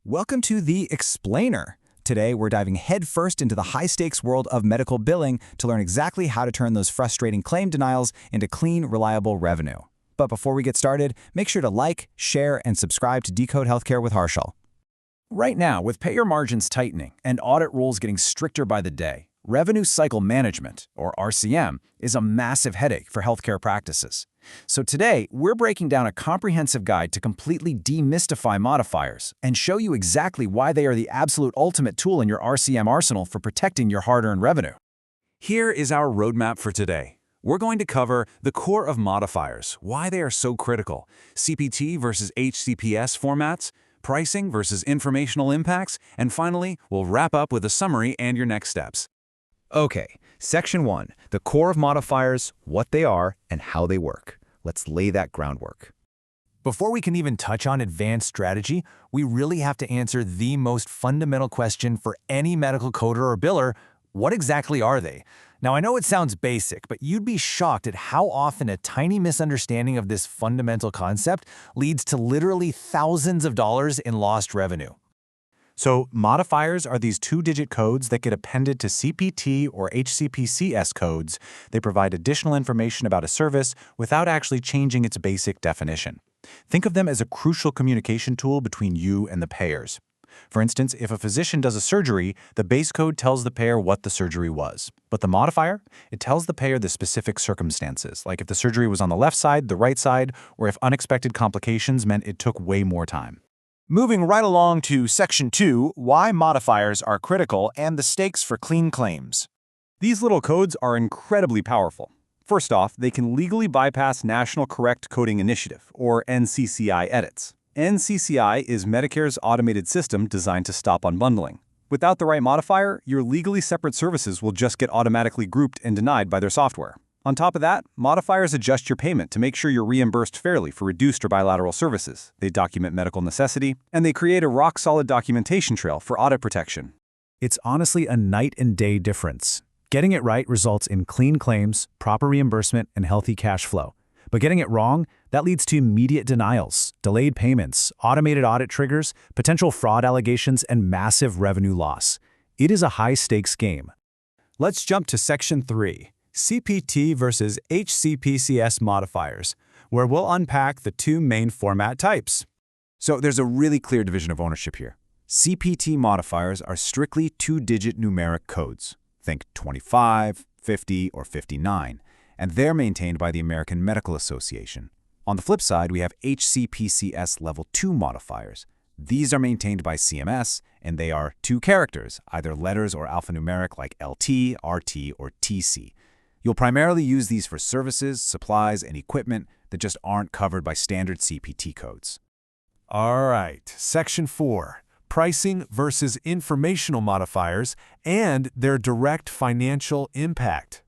Welcome to The Explainer. Today, we're diving headfirst into the high-stakes world of medical billing to learn exactly how to turn those frustrating claim denials into clean, reliable revenue. But before we get started, make sure to like, share, and subscribe to Decode Healthcare with Harshal. Right now, with payer margins tightening and audit rules getting stricter by the day, revenue cycle management, or RCM, is a massive headache for healthcare practices. So today, we're breaking down a comprehensive guide to completely demystify modifiers and show you exactly why they are the absolute ultimate tool in your RCM arsenal for protecting your hard-earned revenue. Here is our roadmap for today. We're going to cover the core of modifiers, why they are so critical, CPT versus HCPS formats, pricing versus informational impacts, and finally, we'll wrap up with a summary and your next steps. Okay, Section 1, the core of modifiers, what they are, and how they work. Let's lay that groundwork. Before we can even touch on advanced strategy, we really have to answer the most fundamental question for any medical coder or biller: what exactly are they? Now, I know it sounds basic, but you'd be shocked at how often a tiny misunderstanding of this fundamental concept leads to literally thousands of dollars in lost revenue. So modifiers are these two-digit codes that get appended to CPT or HCPCS codes. They provide additional information about a service without actually changing its basic definition. Think of them as a crucial communication tool between you and the payers. For instance, if a physician does a surgery, the base code tells the payer what the surgery was. But the modifier, it tells the payer the specific circumstances, like if the surgery was on the left side, the right side, or if unexpected complications meant it took way more time. Moving right along to Section 2, why modifiers are critical and the stakes for clean claims. These little codes are incredibly powerful. First off, they can legally bypass National Correct Coding Initiative, or NCCI edits. NCCI is Medicare's automated system designed to stop unbundling. Without the right modifier, your legally separate services will just get automatically grouped and denied by their software. On top of that, modifiers adjust your payment to make sure you're reimbursed fairly for reduced or bilateral services. They document medical necessity, and they create a rock-solid documentation trail for audit protection. It's honestly a night and day difference. Getting it right results in clean claims, proper reimbursement, and healthy cash flow. But getting it wrong, that leads to immediate denials, delayed payments, automated audit triggers, potential fraud allegations, and massive revenue loss. It is a high-stakes game. Let's jump to Section 3. CPT versus HCPCS modifiers, where we'll unpack the two main format types. So there's a really clear division of ownership here. CPT modifiers are strictly two-digit numeric codes. Think 25, 50, or 59, and they're maintained by the American Medical Association. On the flip side, we have HCPCS Level 2 modifiers. These are maintained by CMS, and they are two characters, either letters or alphanumeric like LT, RT, or TC. You'll primarily use these for services, supplies, and equipment that just aren't covered by standard CPT codes. All right, Section 4, pricing versus informational modifiers and their direct financial impact.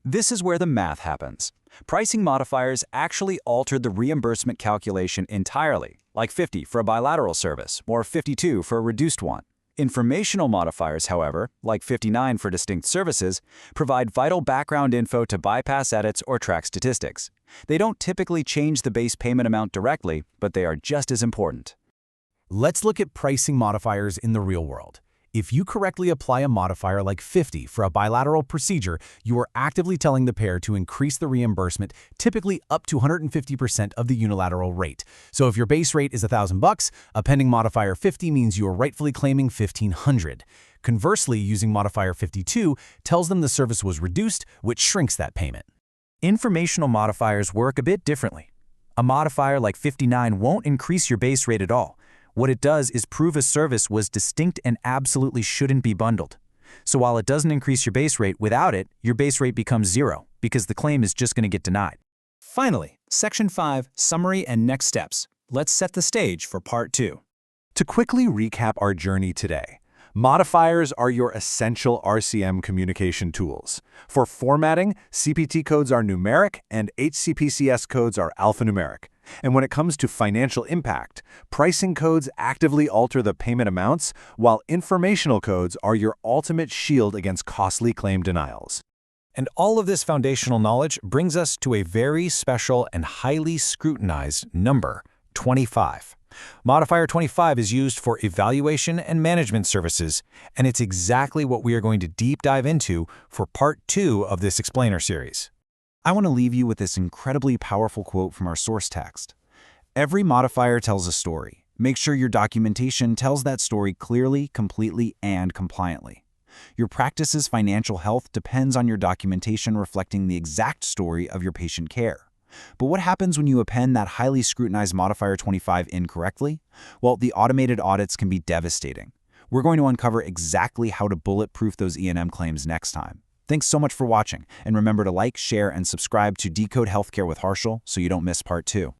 This is where the math happens. Pricing modifiers actually altered the reimbursement calculation entirely, like 50 for a bilateral service or 52 for a reduced one. Informational modifiers, however, like 59 for distinct services, provide vital background info to bypass edits or track statistics. They don't typically change the base payment amount directly, but they are just as important. Let's look at pricing modifiers in the real world. If you correctly apply a modifier like 50 for a bilateral procedure, you are actively telling the payer to increase the reimbursement, typically up to 150% of the unilateral rate. So if your base rate is $1,000, a pending modifier 50 means you are rightfully claiming $1,500. Conversely, using modifier 52 tells them the service was reduced, which shrinks that payment. Informational modifiers work a bit differently. A modifier like 59 won't increase your base rate at all. What it does is prove a service was distinct and absolutely shouldn't be bundled. So while it doesn't increase your base rate, without it, your base rate becomes zero because the claim is just going to get denied. Finally, Section 5, Summary and Next Steps. Let's set the stage for Part 2. To quickly recap our journey today, modifiers are your essential RCM communication tools. For formatting, CPT codes are numeric and HCPCS codes are alphanumeric. And when it comes to financial impact, pricing codes actively alter the payment amounts, while informational codes are your ultimate shield against costly claim denials. And all of this foundational knowledge brings us to a very special and highly scrutinized number, 25. Modifier 25 is used for evaluation and management services, and it's exactly what we are going to deep dive into for part 2 of this explainer series. I want to leave you with this incredibly powerful quote from our source text. Every modifier tells a story. Make sure your documentation tells that story clearly, completely, and compliantly. Your practice's financial health depends on your documentation reflecting the exact story of your patient care. But what happens when you append that highly scrutinized Modifier 25 incorrectly? Well, the automated audits can be devastating. We're going to uncover exactly how to bulletproof those E&M claims next time. Thanks so much for watching, and remember to like, share, and subscribe to Decode Healthcare with Harshal so you don't miss part 2.